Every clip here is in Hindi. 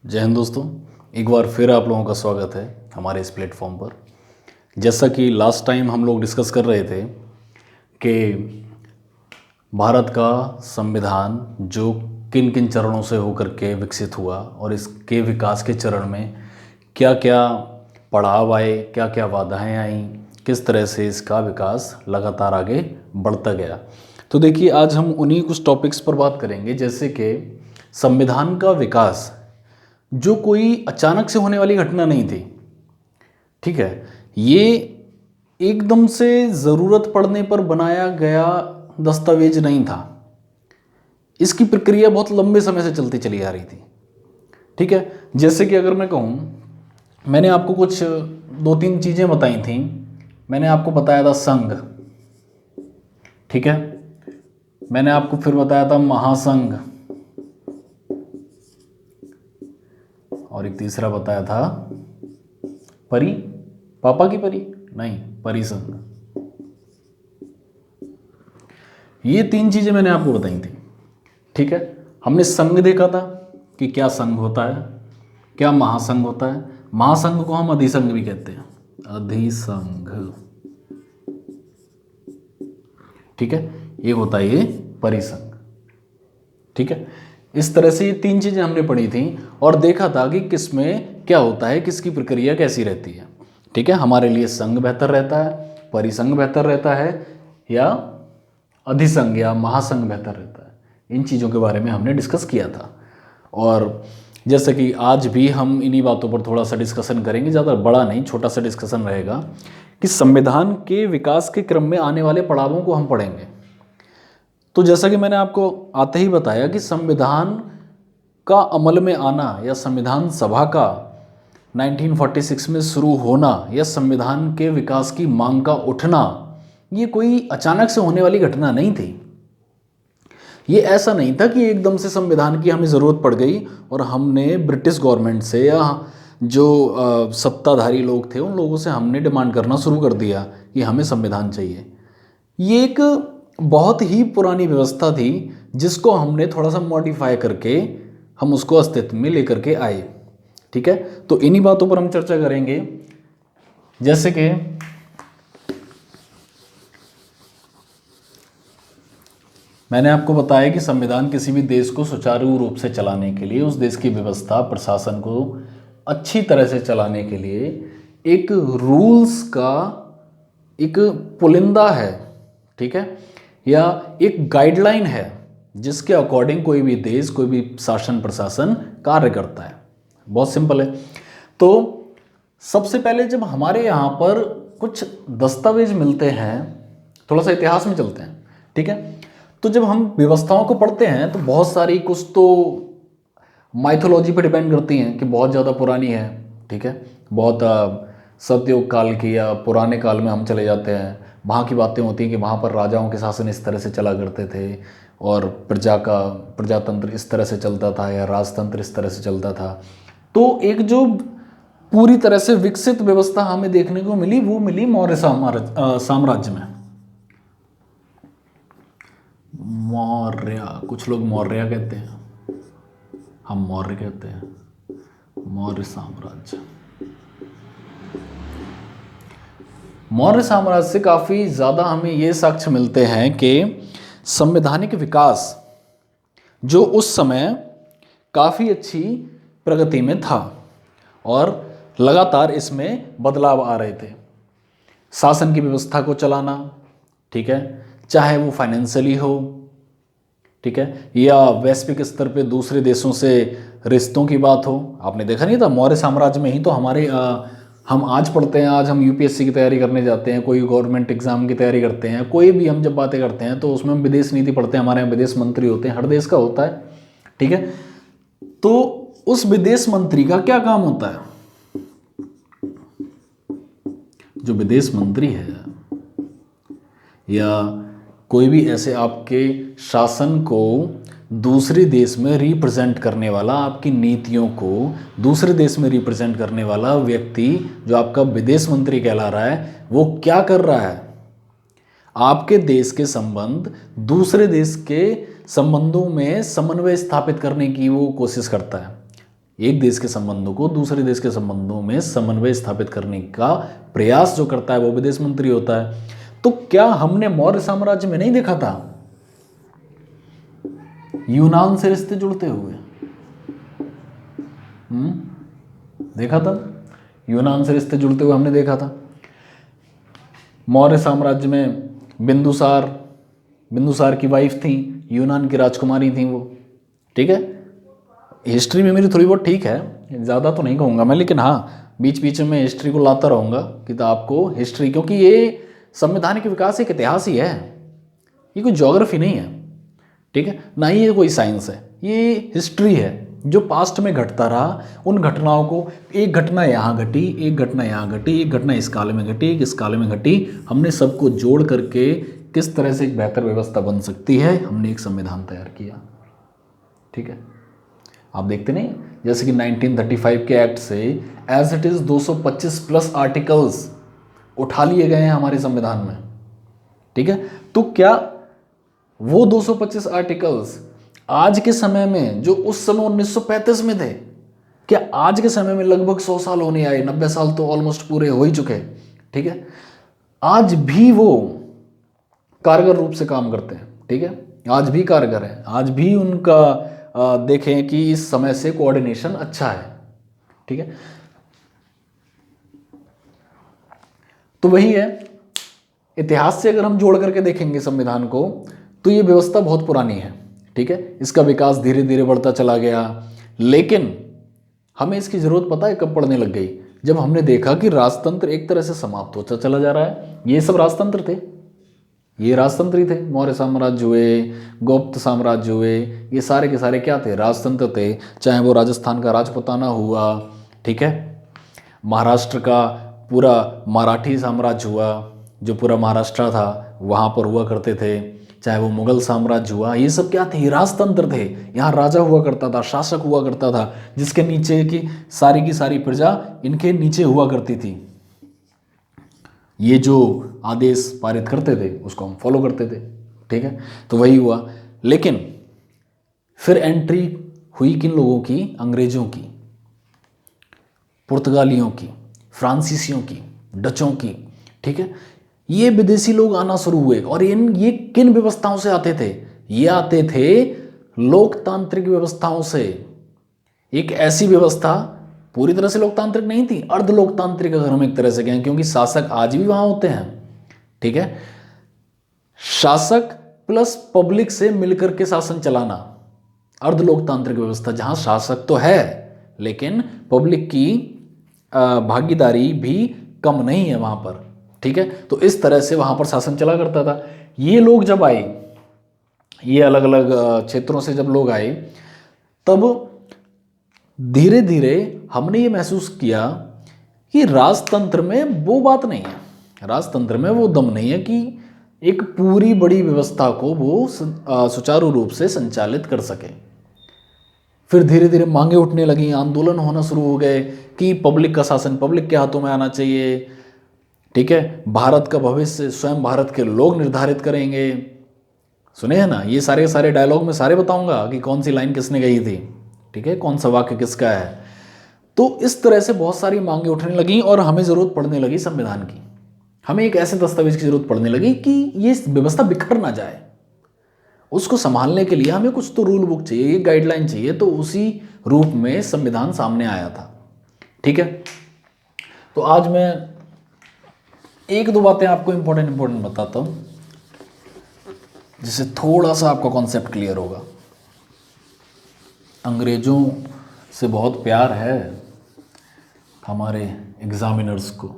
जय हिंद दोस्तों। एक बार फिर आप लोगों का स्वागत है हमारे इस प्लेटफॉर्म पर। जैसा कि लास्ट टाइम हम लोग डिस्कस कर रहे थे कि भारत का संविधान जो किन किन चरणों से होकर के विकसित हुआ और इसके विकास के चरण में क्या क्या पड़ाव आए, क्या क्या बाधाएं आईं, किस तरह से इसका विकास लगातार आगे बढ़ता गया। तो देखिए, आज हम उन्हीं कुछ टॉपिक्स पर बात करेंगे, जैसे कि संविधान का विकास जो कोई अचानक से होने वाली घटना नहीं थी। ठीक है, ये एकदम से ज़रूरत पड़ने पर बनाया गया दस्तावेज नहीं था। इसकी प्रक्रिया बहुत लंबे समय से चलती चली आ रही थी। ठीक है, जैसे कि अगर मैं कहूँ, मैंने आपको कुछ दो तीन चीज़ें बताई थी। मैंने आपको बताया था संघ, ठीक है, मैंने आपको फिर बताया था महासंघ, और एक तीसरा बताया था परी, पापा की परी नहीं, परिसंघ। ये तीन चीजें मैंने आपको बताई थी। ठीक है, हमने संघ देखा था कि क्या संघ होता है, क्या महासंघ होता है। महासंघ को हम अधिसंघ भी कहते हैं, अधिसंघ। ठीक है, ये होता है ये परिसंघ। ठीक है, इस तरह से ये तीन चीजें हमने पढ़ी थी और देखा था कि किसमें क्या होता है, किसकी प्रक्रिया कैसी रहती है। ठीक है, हमारे लिए संघ बेहतर रहता है, परिसंघ बेहतर रहता है, या अधिसंघ या महासंघ बेहतर रहता है। इन चीज़ों के बारे में हमने डिस्कस किया था। और जैसे कि आज भी हम इन्हीं बातों पर थोड़ा सा डिस्कशन करेंगे, ज़्यादा बड़ा नहीं, छोटा सा डिस्कशन रहेगा कि संविधान के विकास के क्रम में आने वाले पड़ावों को हम पढ़ेंगे। तो जैसा कि मैंने आपको आते ही बताया कि संविधान का अमल में आना या संविधान सभा का 1946 में शुरू होना या संविधान के विकास की मांग का उठना, ये कोई अचानक से होने वाली घटना नहीं थी। ये ऐसा नहीं था कि एकदम से संविधान की हमें ज़रूरत पड़ गई और हमने ब्रिटिश गवर्नमेंट से या जो सत्ताधारी लोग थे उन लोगों से हमने डिमांड करना शुरू कर दिया कि हमें संविधान चाहिए। ये एक बहुत ही पुरानी व्यवस्था थी जिसको हमने थोड़ा सा मॉडिफाई करके हम उसको अस्तित्व में लेकर के आए। ठीक है, तो इन्हीं बातों पर हम चर्चा करेंगे। जैसे कि मैंने आपको बताया कि संविधान किसी भी देश को सुचारू रूप से चलाने के लिए, उस देश की व्यवस्था प्रशासन को अच्छी तरह से चलाने के लिए एक रूल्स का एक पुलिंदा है। ठीक है, या एक गाइडलाइन है जिसके अकॉर्डिंग कोई भी देश, कोई भी शासन प्रशासन कार्य करता है। बहुत सिंपल है। तो सबसे पहले जब हमारे यहाँ पर कुछ दस्तावेज मिलते हैं, थोड़ा सा इतिहास में चलते हैं। ठीक है, तो जब हम व्यवस्थाओं को पढ़ते हैं तो बहुत सारी, कुछ तो माइथोलॉजी पर डिपेंड करती हैं कि बहुत ज़्यादा पुरानी है। ठीक है, बहुत सतयुग काल की या पुराने काल में हम चले जाते हैं, वहाँ की बातें होती हैं कि वहाँ पर राजाओं के शासन इस तरह से चला करते थे और प्रजातंत्र इस तरह से चलता था या राजतंत्र इस तरह से चलता था। तो एक जो पूरी तरह से विकसित व्यवस्था हमें देखने को मिली वो मिली मौर्य साम्राज्य में। मौर्य, कुछ लोग मौर्य कहते हैं, हम मौर्य कहते हैं, मौर्य साम्राज्य। मौर्य साम्राज्य से काफ़ी ज़्यादा हमें ये साक्ष्य मिलते हैं कि संवैधानिक विकास जो उस समय काफ़ी अच्छी प्रगति में था और लगातार इसमें बदलाव आ रहे थे। शासन की व्यवस्था को चलाना, ठीक है, चाहे वो फाइनेंशियली हो, ठीक है, या वैश्विक स्तर पे दूसरे देशों से रिश्तों की बात हो। आपने देखा नहीं था, मौर्य साम्राज्य में ही तो हमारे हम आज पढ़ते हैं, आज हम यूपीएससी की तैयारी करने जाते हैं, कोई गवर्नमेंट एग्जाम की तैयारी करते हैं, कोई भी हम जब बातें करते हैं तो उसमें हम विदेश नीति पढ़ते हैं। हमारे यहाँ विदेश मंत्री होते हैं, हर देश का होता है। ठीक है, तो उस विदेश मंत्री का क्या काम होता है? जो विदेश मंत्री है या कोई भी ऐसे आपके शासन को दूसरे देश में रिप्रेजेंट करने वाला, आपकी नीतियों को दूसरे देश में रिप्रेजेंट करने वाला व्यक्ति जो आपका विदेश मंत्री कहला रहा है, वो क्या कर रहा है? आपके देश के संबंध दूसरे देश के संबंधों में समन्वय स्थापित करने की वो कोशिश करता है। एक देश के संबंधों को दूसरे देश के संबंधों में समन्वय स्थापित करने का प्रयास जो करता है वो विदेश मंत्री होता है। तो क्या हमने मौर्य साम्राज्य में नहीं देखा था यूनान से रिश्ते जुड़ते हुए? देखा था, यूनान से रिश्ते जुड़ते हुए हमने देखा था। मौर्य साम्राज्य में बिंदुसार की वाइफ थी, यूनान की राजकुमारी थी वो। ठीक है, हिस्ट्री में मेरी थोड़ी बहुत ठीक है, ज़्यादा तो नहीं कहूँगा मैं, लेकिन हाँ बीच बीच में हिस्ट्री को लाता रहूँगा किताब को, हिस्ट्री, क्योंकि ये संविधान के विकास एक इतिहास ही है, ये कोई ज्योग्राफी नहीं है। ठीक है, ना ही ये कोई साइंस है, ये हिस्ट्री है जो पास्ट में घटता रहा। उन घटनाओं को, एक घटना यहाँ घटी, एक घटना यहाँ घटी, एक घटना इस काल में घटी, एक इस काल में घटी, हमने सबको जोड़ करके किस तरह से एक बेहतर व्यवस्था बन सकती है, हमने एक संविधान तैयार किया। ठीक है, आप देखते नहीं, जैसे कि 1935 के एक्ट से as it is 225 plus articles उठा लिए गए हैं हमारे संविधान में। ठीक है, तो क्या वो 225 आर्टिकल्स आज के समय में, जो उस समय 1935 में थे, क्या आज के समय में लगभग 100 साल होने आए, 90 साल तो ऑलमोस्ट पूरे हो ही चुके। ठीक है, आज भी वो कारगर रूप से काम करते हैं। ठीक है, आज भी कारगर है, आज भी उनका देखें कि इस समय से कोऑर्डिनेशन अच्छा है। ठीक है, तो वही है, इतिहास से अगर हम जोड़ करके देखेंगे संविधान को तो ये व्यवस्था बहुत पुरानी है। ठीक है, इसका विकास धीरे धीरे बढ़ता चला गया, लेकिन हमें इसकी ज़रूरत पता है कब पड़ने लग गई, जब हमने देखा कि राजतंत्र एक तरह से समाप्त होता चला जा रहा है। ये सब राजतंत्र थे, ये राजतंत्र ही थे। मौर्य साम्राज्य हुए, गुप्त साम्राज्य हुए, ये सारे के सारे क्या थे, राजतंत्र थे। चाहे वो राजस्थान का राजपुताना हुआ, ठीक है, महाराष्ट्र का पूरा मराठी साम्राज्य हुआ, जो पूरा महाराष्ट्र था वहाँ पर हुआ करते थे, चाहे वो मुगल साम्राज्य हुआ, ये सब क्या थे, राजतंत्र थे। यहाँ राजा हुआ करता था, शासक हुआ करता था, जिसके नीचे की सारी प्रजा इनके नीचे हुआ करती थी। ये जो आदेश पारित करते थे उसको हम फॉलो करते थे। ठीक है, तो वही हुआ। लेकिन फिर एंट्री हुई किन लोगों की, अंग्रेजों की, पुर्तगालियों की, फ्रांसीसियों की, डचों की। ठीक है, ये विदेशी लोग आना शुरू हुए, और ये किन व्यवस्थाओं से आते थे, ये आते थे लोकतांत्रिक व्यवस्थाओं से। एक ऐसी व्यवस्था पूरी तरह से लोकतांत्रिक नहीं थी, अर्ध लोकतांत्रिक अगर हम एक तरह से कहें, क्योंकि शासक आज भी वहां होते हैं। ठीक है, शासक प्लस पब्लिक से मिलकर के शासन चलाना, अर्ध लोकतांत्रिक व्यवस्था, जहां शासक तो है लेकिन पब्लिक की भागीदारी भी कम नहीं है वहां पर। ठीक है, तो इस तरह से वहां पर शासन चला करता था। ये लोग जब आए, ये अलग अलग क्षेत्रों से जब लोग आए, तब धीरे धीरे हमने ये महसूस किया कि राजतंत्र में वो बात नहीं है, राजतंत्र में वो दम नहीं है कि एक पूरी बड़ी व्यवस्था को वो सुचारू रूप से संचालित कर सके। फिर धीरे धीरे मांगे उठने लगी, आंदोलन होना शुरू हो गए कि पब्लिक का शासन पब्लिक के हाथों में आना चाहिए। ठीक है, भारत का भविष्य स्वयं भारत के लोग निर्धारित करेंगे। सुने हैं ना, ये सारे सारे डायलॉग में सारे बताऊंगा कि कौन सी लाइन किसने कही थी। ठीक है, कौन सा वाक्य किसका है। तो इस तरह से बहुत सारी मांगे उठने लगी और हमें ज़रूरत पड़ने लगी संविधान की। हमें एक ऐसे दस्तावेज की ज़रूरत पड़ने लगी कि ये व्यवस्था बिखर ना जाए, उसको संभालने के लिए हमें कुछ तो रूल बुक चाहिए, एक गाइडलाइन चाहिए। तो उसी रूप में संविधान सामने आया था। ठीक है, तो आज मैं एक दो बातें आपको इंपॉर्टेंट बताता हूं, जिससे थोड़ा सा आपका कॉन्सेप्ट क्लियर होगा। अंग्रेजों से बहुत प्यार है हमारे एग्जामिनर्स को,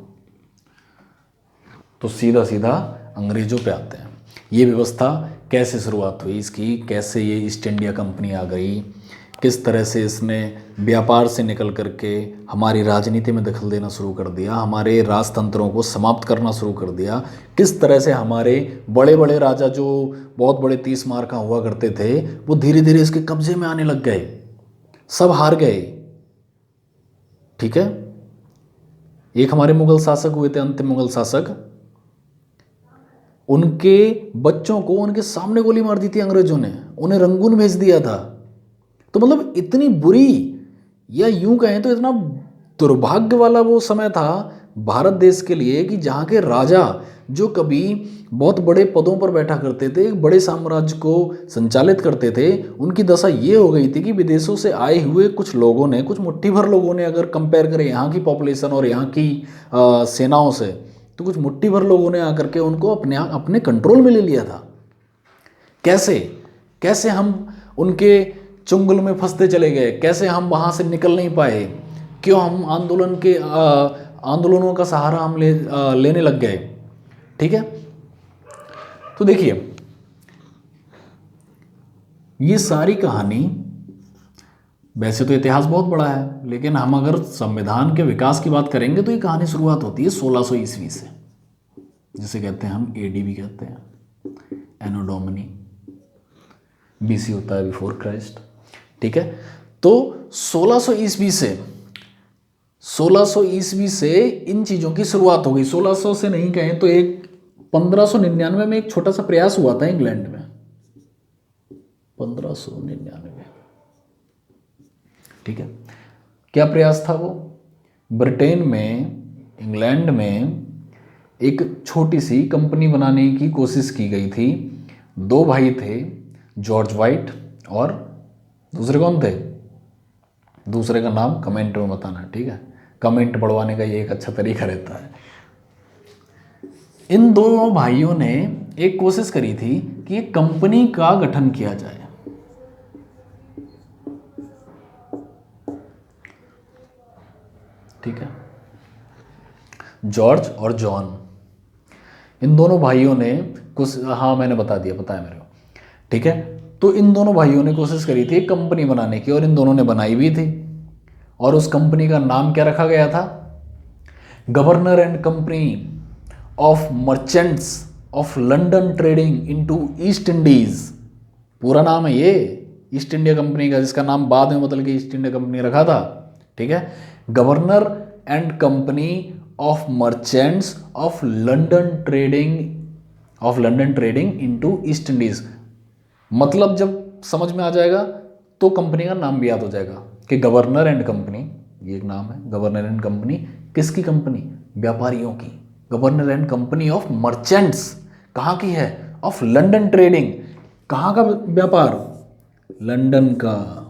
तो सीधा सीधा अंग्रेजों पे आते हैं। ये व्यवस्था कैसे शुरुआत हुई इसकी, कैसे ये ईस्ट इंडिया कंपनी आ गई, किस तरह से इसने व्यापार से निकल करके हमारी राजनीति में दखल देना शुरू कर दिया, हमारे राजतंत्रों को समाप्त करना शुरू कर दिया, किस तरह से हमारे बड़े बड़े राजा जो बहुत बड़े 30 मार का हुआ करते थे वो धीरे धीरे इसके कब्जे में आने लग गए, सब हार गए। ठीक है, एक हमारे मुगल शासक हुए थे, अंतिम मुगल शासक, उनके बच्चों को उनके सामने गोली मार दी थी अंग्रेजों ने, उन्हें रंगून भेज दिया था। तो मतलब इतनी बुरी या यूं कहें तो इतना दुर्भाग्य वाला वो समय था भारत देश के लिए कि जहाँ के राजा जो कभी बहुत बड़े पदों पर बैठा करते थे, एक बड़े साम्राज्य को संचालित करते थे, उनकी दशा ये हो गई थी कि विदेशों से आए हुए कुछ लोगों ने, कुछ मुट्ठी भर लोगों ने, अगर कंपेयर करें यहाँ की पॉपुलेशन और यहाँ की सेनाओं से, तो कुछ मुट्ठी भर लोगों ने आकर के उनको अपने कंट्रोल में ले लिया था। कैसे कैसे हम उनके चुंगल में फंसते चले गए, कैसे हम वहाँ से निकल नहीं पाए, क्यों हम आंदोलनों का सहारा हम लेने लग गए। ठीक है, तो देखिए ये सारी कहानी, वैसे तो इतिहास बहुत बड़ा है, लेकिन हम अगर संविधान के विकास की बात करेंगे तो ये कहानी शुरुआत होती है 1600 ईस्वी से, जिसे कहते हैं हम एडी भी कहते हैं, एनो डोमिनी। बीसी होता है बिफोर क्राइस्ट। ठीक है, तो 1600 ईस्वी से इन चीज़ों की शुरुआत हो गई। 1600 से नहीं कहें तो एक 1599 में एक छोटा सा प्रयास हुआ था इंग्लैंड में, 1599। ठीक है, क्या प्रयास था वो? ब्रिटेन में, इंग्लैंड में एक छोटी सी कंपनी बनाने की कोशिश की गई थी। दो भाई थे, जॉर्ज वाइट और दूसरे कौन थे? दूसरे का नाम कमेंट में बताना, ठीक है? कमेंट बढ़वाने का ये एक अच्छा तरीका रहता है। इन दोनों भाइयों ने एक कोशिश करी थी कि एक कंपनी का गठन किया जाए। ठीक है, जॉर्ज और जॉन, इन दोनों भाइयों ने कुछ, हाँ मैंने बता दिया, पता है मेरे को। ठीक है, तो इन दोनों भाइयों ने कोशिश करी थी एक कंपनी बनाने की, और इन दोनों ने बनाई भी थी। और उस कंपनी का नाम क्या रखा गया था? Governor and company of merchants of London trading into East Indies. पूरा नाम है ये ईस्ट इंडिया कंपनी का, जिसका नाम बाद में बदल के ईस्ट इंडिया कंपनी रखा था। ठीक है, governor and company of merchants of London trading into East Indies. मतलब जब समझ में आ जाएगा तो कंपनी का नाम भी याद हो जाएगा कि गवर्नर एंड कंपनी, ये एक नाम है। गवर्नर एंड कंपनी किसकी कंपनी? व्यापारियों की। Governor and company of merchants, कहाँ की है? ऑफ लंदन ट्रेडिंग, कहाँ का व्यापार? लंदन का।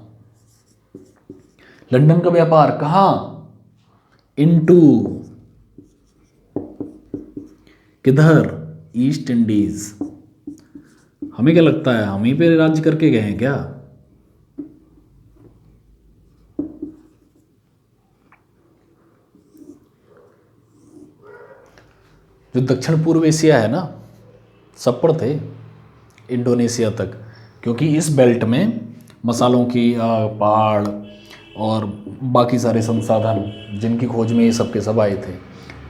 लंदन का व्यापार कहाँ? इनटू, किधर? East Indies. हमें क्या लगता है, हम ही पे राज्य करके गए हैं क्या? जो दक्षिण पूर्व एशिया है ना, सब पर थे, इंडोनेशिया तक, क्योंकि इस बेल्ट में मसालों की पहाड़ और बाकी सारे संसाधन जिनकी खोज में ये सब के सब आए थे।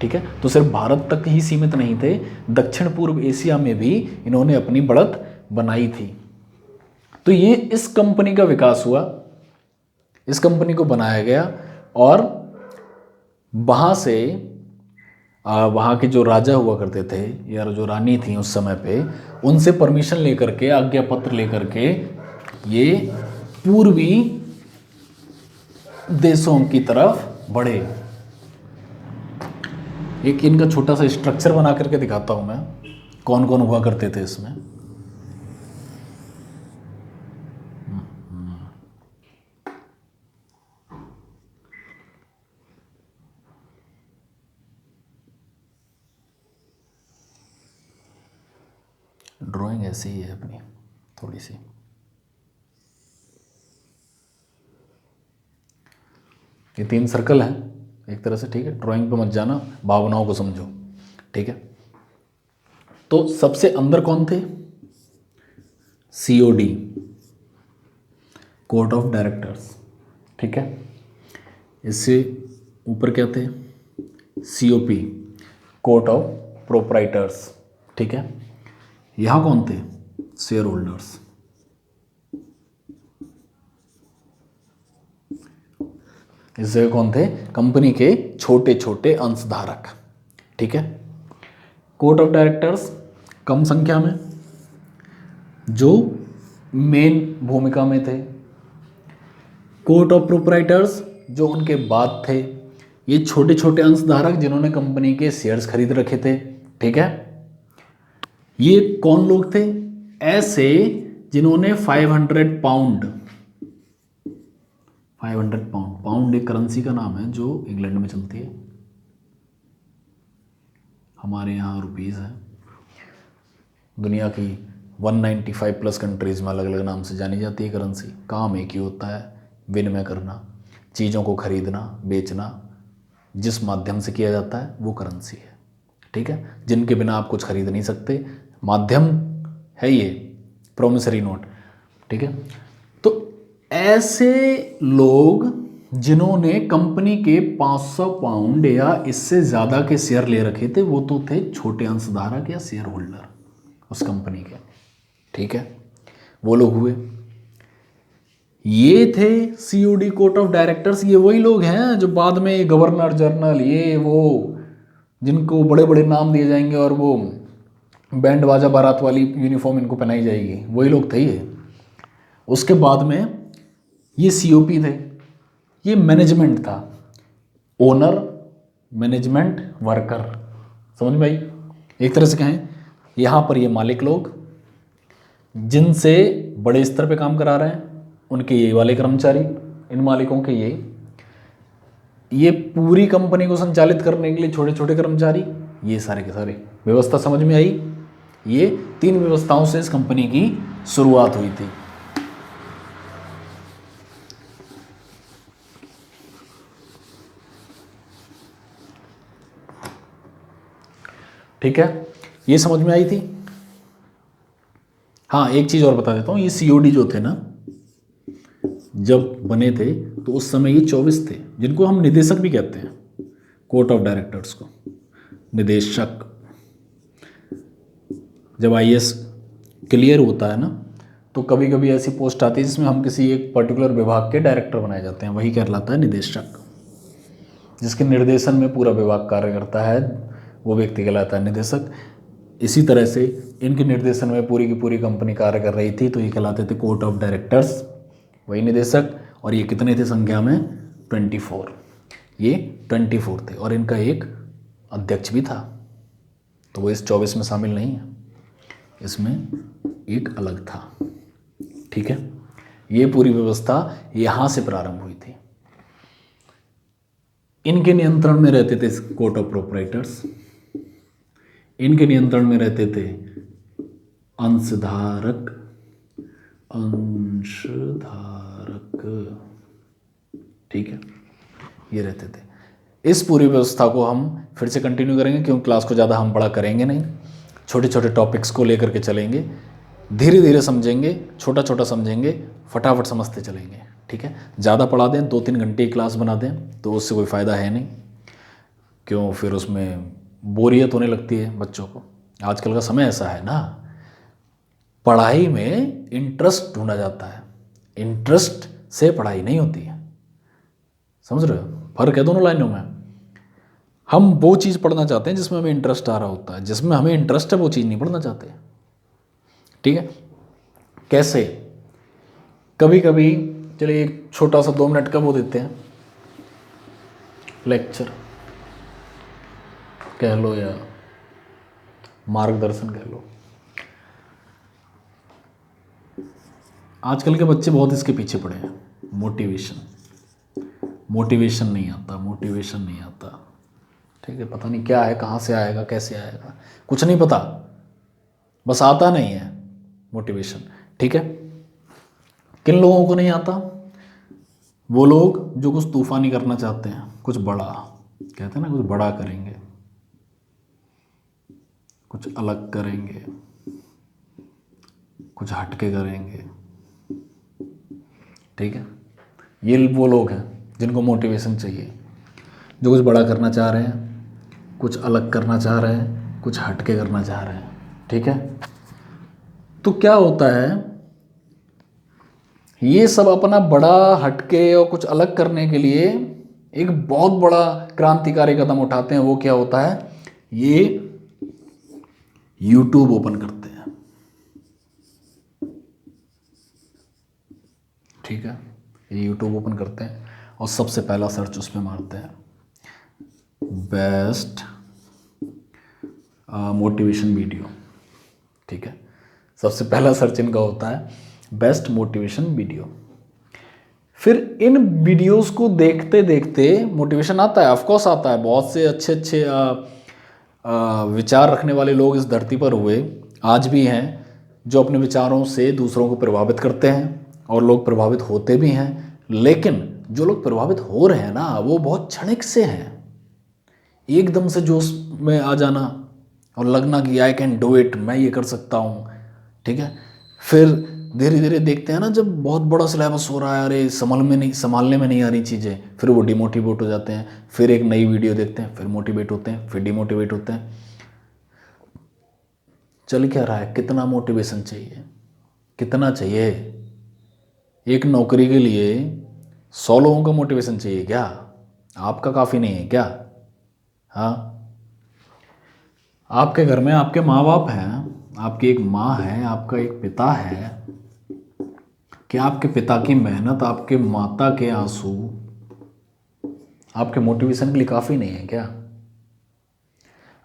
ठीक है, तो सिर्फ भारत तक ही सीमित नहीं थे, दक्षिण पूर्व एशिया में भी इन्होंने अपनी बढ़त बनाई थी। तो ये इस कंपनी का विकास हुआ, इस कंपनी को बनाया गया, और वहाँ से वहाँ के जो राजा हुआ करते थे या जो रानी थी उस समय पे, उनसे परमिशन लेकर के, आज्ञा पत्र लेकर के ये पूर्वी देशों की तरफ बढ़े। एक इनका छोटा सा स्ट्रक्चर बना करके दिखाता हूँ मैं, कौन कौन हुआ करते थे इसमें। ड्राइंग ऐसी ही है अपनी थोड़ी सी। ये 3 सर्कल हैं एक तरह से। ठीक है, ड्राइंग पे मत जाना, भावनाओं को समझो। ठीक है, तो सबसे अंदर कौन थे? COD, court of directors. ठीक है, इससे ऊपर क्या थे? COP, court of proprietors. ठीक है, यहाँ कौन थे? Share holders. इस जगह कौन थे? कंपनी के छोटे छोटे अंशधारक। ठीक है, कोर्ट ऑफ डायरेक्टर्स कम संख्या में, जो मेन भूमिका में थे। कोर्ट ऑफ प्रोप्राइटर्स जो उनके बाद थे, ये छोटे छोटे अंशधारक जिन्होंने कंपनी के शेयर्स खरीद रखे थे। ठीक है, ये कौन लोग थे? ऐसे जिन्होंने 500 पाउंड, 500 पाउंड, पाउंड एक करेंसी का नाम है जो इंग्लैंड में चलती है, हमारे यहाँ रुपीस है। दुनिया की 195 प्लस कंट्रीज में अलग अलग नाम से जानी जाती है करेंसी। काम एक ही होता है, विनिमय करना, चीज़ों को खरीदना बेचना, जिस माध्यम से किया जाता है वो करेंसी है। ठीक है, जिनके बिना आप कुछ खरीद नहीं सकते, माध्यम है ये प्रोमिसरी नोट। ठीक है, तो ऐसे लोग जिन्होंने कंपनी के 500 पाउंड या इससे ज़्यादा के शेयर ले रखे थे, वो तो थे छोटे अंशधारक या शेयर होल्डर उस कंपनी के। ठीक है, वो लोग हुए। ये थे सीओडी कोर्ट ऑफ डायरेक्टर्स। ये वही लोग हैं जो बाद में गवर्नर जनरल, ये वो जिनको बड़े बड़े नाम दिए जाएंगे और वो बैंड बाजा बारात वाली यूनिफॉर्म इनको पहनाई जाएगी, वही लोग थे ये। उसके बाद में ये सीओपी थे, ये मैनेजमेंट था, ओनर मैनेजमेंट वर्कर। समझ में आई? एक तरह से कहें, यहाँ पर ये मालिक लोग जिनसे बड़े स्तर पे काम करा रहे हैं, उनके ये वाले कर्मचारी, इन मालिकों के ये पूरी कंपनी को संचालित करने के लिए छोटे छोटे कर्मचारी, ये सारे के सारे। व्यवस्था समझ में आई? ये 3 व्यवस्थाओं से इस कंपनी की शुरुआत हुई थी। ठीक है, ये समझ में आई थी? हाँ, एक चीज़ और बता देता हूँ, ये सीओडी जो थे ना, जब बने थे तो उस समय ये 24 थे, जिनको हम निदेशक भी कहते हैं, कोर्ट ऑफ डायरेक्टर्स को निदेशक। जब आईएएस क्लियर होता है ना, तो कभी कभी ऐसी पोस्ट आती है जिसमें हम किसी एक पर्टिकुलर विभाग के डायरेक्टर बनाए जाते हैं, वही कहलाता है निदेशक। जिसके निर्देशन में पूरा विभाग कार्य करता है वो व्यक्ति कहलाता है निदेशक। इसी तरह से इनके निर्देशन में पूरी की पूरी कंपनी कार्य कर रही थी, तो ये कहलाते थे कोर्ट ऑफ डायरेक्टर्स, वही निदेशक। और ये कितने थे संख्या में? 24। ये 24 थे और इनका एक अध्यक्ष भी था, तो वो इस 24 में शामिल नहीं है, इसमें एक अलग था। ठीक है, ये पूरी व्यवस्था यहाँ से प्रारंभ हुई थी। इनके नियंत्रण में रहते थे कोर्ट ऑफ प्रोप्राइटर्स, इनके नियंत्रण में रहते थे अंशधारक, ठीक है, ये रहते थे। इस पूरी व्यवस्था को हम फिर से कंटिन्यू करेंगे, क्योंकि क्लास को ज़्यादा हम बड़ा करेंगे नहीं, छोटे छोटे टॉपिक्स को लेकर के चलेंगे, धीरे धीरे समझेंगे, छोटा छोटा समझेंगे, फटाफट समझते चलेंगे। ठीक है, ज़्यादा पढ़ा दें, 2-3 घंटे की क्लास बना दें तो उससे कोई फ़ायदा है नहीं, क्यों? फिर उसमें बोरियत होने लगती है बच्चों को। आजकल का समय ऐसा है ना, पढ़ाई में इंटरेस्ट ढूंढा जाता है, इंटरेस्ट से पढ़ाई नहीं होती है। समझ रहे हो? फर्क है दोनों लाइनों में। हम वो चीज़ पढ़ना चाहते हैं जिसमें हमें इंटरेस्ट आ रहा होता है, जिसमें हमें इंटरेस्ट है वो चीज़ नहीं पढ़ना चाहते। ठीक है, कैसे? कभी कभी चलिए एक छोटा सा 2 मिनट का वो देते हैं, लेक्चर कह लो या मार्गदर्शन कह लो। आजकल के बच्चे बहुत इसके पीछे पड़े हैं, मोटिवेशन नहीं आता, मोटिवेशन नहीं आता। ठीक है, पता नहीं क्या है, कहाँ से आएगा, कैसे आएगा, कुछ नहीं पता, बस आता नहीं है मोटिवेशन। ठीक है, किन लोगों को नहीं आता? वो लोग जो कुछ तूफानी करना चाहते हैं, कुछ बड़ा, कहते हैं ना, कुछ बड़ा करेंगे, कुछ अलग करेंगे, कुछ हटके करेंगे। ठीक है, ये वो लोग हैं जिनको मोटिवेशन चाहिए, जो कुछ बड़ा करना चाह रहे हैं, कुछ अलग करना चाह रहे हैं, कुछ हटके करना चाह रहे हैं। ठीक है, तो क्या होता है, ये सब अपना बड़ा, हटके और कुछ अलग करने के लिए एक बहुत बड़ा क्रांतिकारी कदम उठाते हैं। वो क्या होता है? ये यूट्यूब ओपन करते हैं। ठीक है, ये यूट्यूब ओपन करते हैं और सबसे पहला सर्च उस पर मारते हैं बेस्ट मोटिवेशन वीडियो। ठीक है, सबसे पहला सर्च इनका होता है बेस्ट मोटिवेशन वीडियो। फिर इन वीडियोस को देखते देखते मोटिवेशन आता है, ऑफकोर्स आता है। बहुत से अच्छे अच्छे विचार रखने वाले लोग इस धरती पर हुए, आज भी हैं, जो अपने विचारों से दूसरों को प्रभावित करते हैं और लोग प्रभावित होते भी हैं। लेकिन जो लोग प्रभावित हो रहे हैं ना, वो बहुत क्षणिक से हैं। एकदम से जोश में आ जाना और लगना कि आई कैन डू इट, मैं ये कर सकता हूँ। ठीक है, फिर धीरे धीरे देखते हैं ना, जब बहुत बड़ा सिलेबस हो रहा है, अरे संभालने में नहीं आ रही चीज़ें, फिर वो डिमोटिवेट हो जाते हैं। फिर एक नई वीडियो देखते हैं, फिर मोटिवेट होते हैं, फिर डिमोटिवेट होते हैं। चल क्या रहा है? कितना मोटिवेशन चाहिए? कितना चाहिए? एक नौकरी के लिए 100 लोगों का मोटिवेशन चाहिए क्या? आपका काफ़ी नहीं है क्या? हाँ, आपके घर में आपके माँ बाप हैं, आपकी एक माँ है, आपका एक पिता है। क्या आपके पिता की मेहनत, आपके माता के आंसू आपके मोटिवेशन के लिए काफ़ी नहीं है क्या?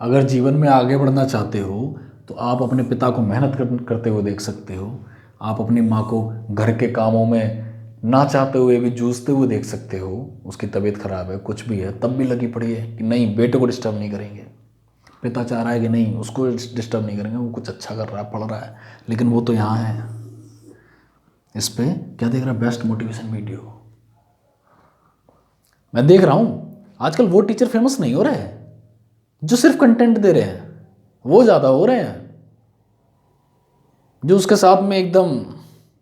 अगर जीवन में आगे बढ़ना चाहते हो तो आप अपने पिता को मेहनत करते हुए देख सकते हो। आप अपनी माँ को घर के कामों में ना चाहते हुए भी जूझते हुए देख सकते हो। उसकी तबीयत खराब है, कुछ भी है, तब भी लगी पड़ी है कि नहीं, बेटे को डिस्टर्ब नहीं करेंगे। पिता चाह रहा है कि नहीं, उसको डिस्टर्ब नहीं करेंगे, वो कुछ अच्छा कर रहा है, पढ़ रहा है, लेकिन वो तो यहाँ है। इस पे क्या देख रहा है? Best motivation video. मैं देख रहा हूँ आजकल वो टीचर फेमस नहीं हो रहे हैं जो सिर्फ कंटेंट दे रहे हैं, वो ज़्यादा हो रहे हैं जो उसके साथ में एकदम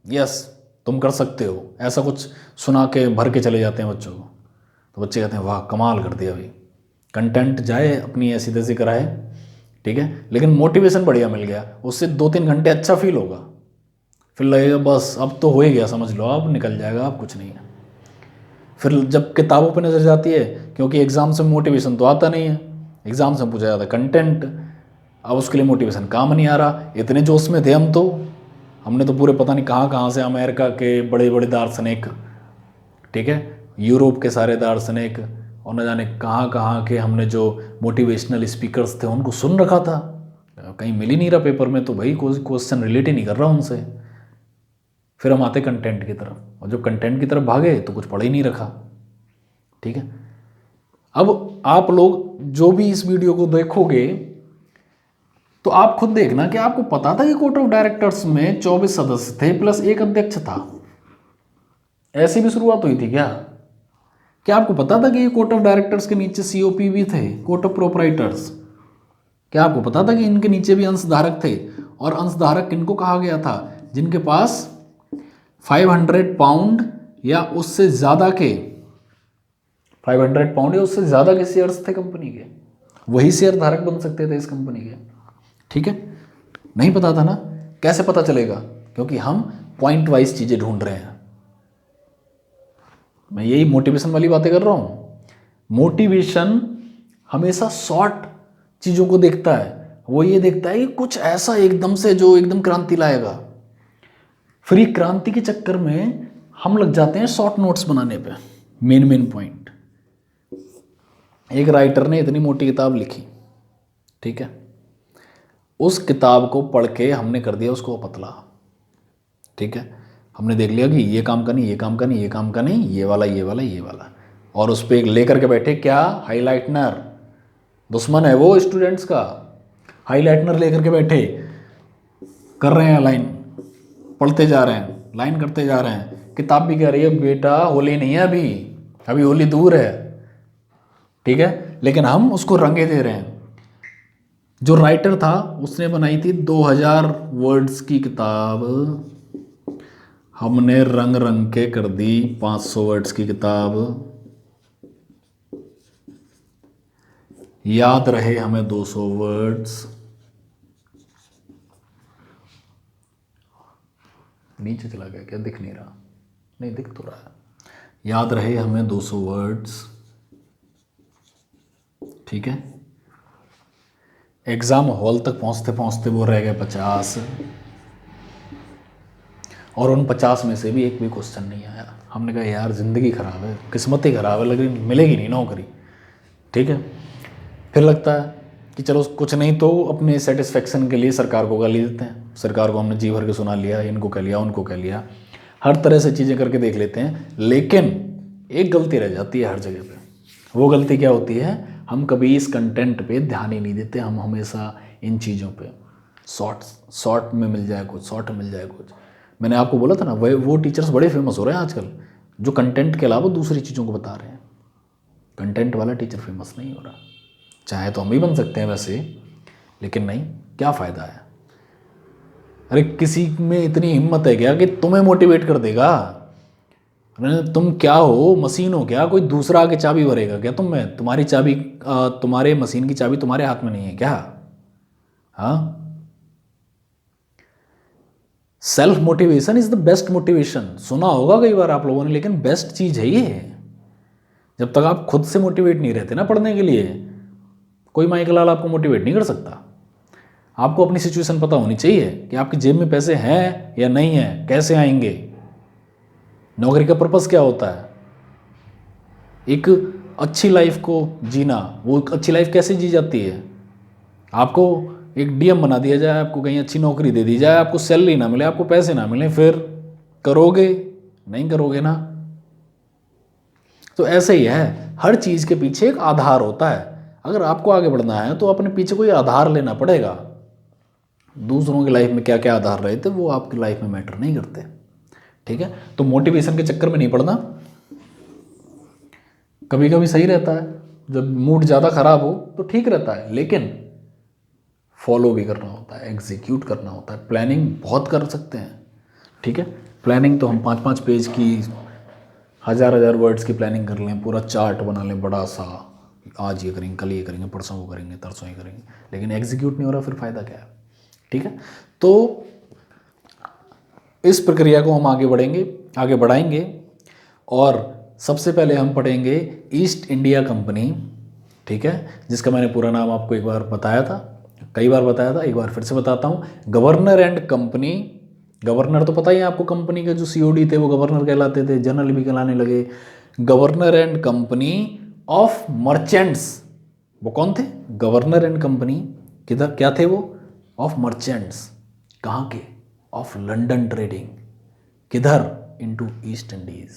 यस तुम कर सकते हो ऐसा कुछ सुना के भर के चले जाते हैं बच्चों को। तो बच्चे कहते हैं वाह कमाल कर दिया भाई। कंटेंट जाए अपनी ऐसी तैसी कराए, ठीक है, लेकिन मोटिवेशन बढ़िया मिल गया, उससे 2-3 घंटे अच्छा फील होगा, फिर लगेगा बस अब तो हो ही गया, समझ लो अब निकल जाएगा, अब कुछ नहीं है। फिर जब किताबों पे नज़र जाती है, क्योंकि एग्ज़ाम से मोटिवेशन तो आता नहीं है, एग्ज़ाम से पूछा जाता है कंटेंट, अब उसके लिए मोटिवेशन काम नहीं आ रहा। इतने जोश में थे हम तो, हमने तो पूरे पता नहीं कहाँ कहाँ से अमेरिका के बड़े बड़े दार्शनिक, ठीक है, यूरोप के सारे दार्शनिक और न जाने कहाँ कहाँ के हमने जो मोटिवेशनल स्पीकर्स थे उनको सुन रखा था। कहीं मिल ही नहीं रहा पेपर में, तो भाई कोई क्वेश्चन रिलेट ही नहीं कर रहा उनसे। फिर हम आते कंटेंट की तरफ, और जब कंटेंट की तरफ भागे तो कुछ पढ़ ही नहीं रखा। ठीक है, अब आप लोग जो भी इस वीडियो को देखोगे तो आप खुद देखना कि आपको पता था कि कोर्ट ऑफ डायरेक्टर्स में 24 सदस्य थे प्लस एक अध्यक्ष था। ऐसी भी शुरुआत हुई थी क्या? क्या आपको पता था कि कोर्ट ऑफ डायरेक्टर्स के नीचे सीओपी भी थे, कोर्ट ऑफ प्रोपराइटर्स? क्या आपको पता था कि इनके नीचे भी अंशधारक थे? और अंशधारक किनको कहा गया था? जिनके पास 500 पाउंड या उससे ज़्यादा के 500 पाउंड या उससे ज़्यादा के शेयर्स थे कंपनी के, वही शेयर धारक बन सकते थे इस कंपनी के। ठीक है, नहीं पता था ना? कैसे पता चलेगा? क्योंकि हम पॉइंट वाइज चीज़ें ढूंढ रहे हैं। मैं यही मोटिवेशन वाली बातें कर रहा हूँ। मोटिवेशन हमेशा शॉर्ट चीज़ों को देखता है, वो ये देखता है कि कुछ ऐसा एकदम से जो एकदम क्रांति लाएगा। फिर ये क्रांति के चक्कर में हम लग जाते हैं शॉर्ट नोट्स बनाने पे, मेन पॉइंट। एक राइटर ने इतनी मोटी किताब लिखी, ठीक है, उस किताब को पढ़ के हमने कर दिया उसको पतला। ठीक है, हमने देख लिया कि ये काम का नहीं, ये काम का नहीं, ये काम का नहीं, ये वाला ये वाला ये वाला, और उस पर एक लेकर के बैठे क्या, हाईलाइटनर। दुश्मन है वो स्टूडेंट्स का, हाईलाइटनर लेकर के बैठे कर रहे हैं लाइन, पढ़ते जा रहे हैं, लाइन करते जा रहे हैं। किताब भी कह रही है बेटा होली नहीं है अभी, अभी होली दूर है। ठीक है, लेकिन हम उसको रंगे दे रहे हैं। जो राइटर था उसने बनाई थी 2000 वर्ड्स की किताब, हमने रंग रंग के कर दी 500 वर्ड्स की किताब। याद रहे हमें 200 वर्ड्स। नीचे चला गया क्या? दिख नहीं रहा? नहीं, दिख तो रहा है। याद रहे हमें 200 वर्ड्स। ठीक है, एग्जाम हॉल तक पहुंचते पहुंचते वो रह गए 50, और उन 50 में से भी एक भी क्वेश्चन नहीं आया। हमने कहा यार ज़िंदगी ख़राब है, किस्मत ही ख़राब है, लेकिन मिलेगी नहीं नौकरी। ठीक है, फिर लगता है कि चलो कुछ नहीं तो अपने सेटिस्फेक्शन के लिए सरकार को गाली देते हैं, सरकार को हमने जी भर के सुना लिया, इनको कह लिया, उनको कह लिया, हर तरह से चीज़ें करके देख लेते हैं, लेकिन एक गलती रह जाती है हर जगह पे। वो गलती क्या होती है, हम कभी इस कंटेंट पे ध्यान ही नहीं देते, हम हमेशा इन चीज़ों पे शॉर्ट में मिल जाए कुछ, शॉर्ट में मिल जाए कुछ। मैंने आपको बोला था ना, वो टीचर्स बड़े फेमस हो रहे हैं आजकल, जो कंटेंट के अलावा दूसरी चीज़ों को बता रहे हैं। कंटेंट वाला टीचर फेमस नहीं हो रहा। चाहे तो हम ही बन सकते हैं वैसे, लेकिन नहीं, क्या फ़ायदा है। अरे किसी में इतनी हिम्मत है क्या कि तुम्हें मोटिवेट कर देगा? अरे तुम क्या हो, मशीन हो क्या? कोई दूसरा आके चाबी भरेगा क्या तुम में? तुम्हारी चाबी, तुम्हारे मशीन की चाबी तुम्हारे हाथ में नहीं है क्या? हाँ, self motivation is the best motivation. सुना होगा कई बार आप लोगों ने, लेकिन बेस्ट चीज़ है ये। जब तक आप खुद से मोटिवेट नहीं रहते ना पढ़ने के लिए, कोई माइकल लाल आपको मोटिवेट नहीं कर सकता। आपको अपनी सिचुएशन पता होनी चाहिए कि आपकी जेब में पैसे हैं या नहीं है, कैसे आएंगे, नौकरी का पर्पस क्या होता है, एक अच्छी लाइफ को जीना। वो एक अच्छी लाइफ कैसे जी जाती है? आपको एक डीएम बना दिया जाए, आपको कहीं अच्छी नौकरी दे दी जाए, आपको सैलरी ना मिले, आपको पैसे ना मिले, फिर करोगे? नहीं करोगे ना। तो ऐसे ही है, हर चीज़ के पीछे एक आधार होता है। अगर आपको आगे बढ़ना है तो अपने पीछे कोई आधार लेना पड़ेगा। दूसरों की लाइफ में क्या क्या आधार रहे थे वो आपकी लाइफ में मैटर नहीं करते। ठीक है, तो मोटिवेशन के चक्कर में नहीं पड़ना। कभी कभी सही रहता है, जब मूड ज़्यादा ख़राब हो तो ठीक रहता है, लेकिन फॉलो भी करना होता है, एग्जीक्यूट करना होता है। प्लानिंग बहुत कर सकते हैं। ठीक है, प्लानिंग तो हम 5-5 पेज की, 1000 वर्ड्स की प्लानिंग कर लें, पूरा चार्ट बना लें बड़ा सा, आज ये करेंगे, कल ये करेंगे, परसों वो करेंगे, तरसों ये करेंगे, लेकिन एग्जीक्यूट नहीं हो रहा, फिर फ़ायदा क्या है? ठीक है, तो इस प्रक्रिया को हम आगे बढ़ाएंगे। और सबसे पहले हम पढ़ेंगे ईस्ट इंडिया कंपनी। ठीक है, जिसका मैंने पूरा नाम आपको एक बार बताया था, कई बार बताया था, एक बार फिर से बताता हूँ, गवर्नर एंड कंपनी। गवर्नर तो पता ही है आपको, कंपनी के जो सीओडी थे वो गवर्नर कहलाते थे, जनरल भी कहलाने लगे। Governor and company of merchants, वो कौन थे? गवर्नर एंड कंपनी, किधर क्या थे वो? Of merchants. कहाँ के? Of London trading. किधर? Into East Indies.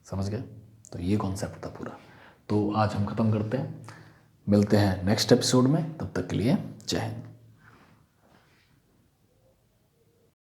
समझ गए? तो ये कॉन्सेप्ट था पूरा। तो आज हम खत्म करते हैं, मिलते हैं नेक्स्ट एपिसोड में, तब तक के लिए जय हिंद।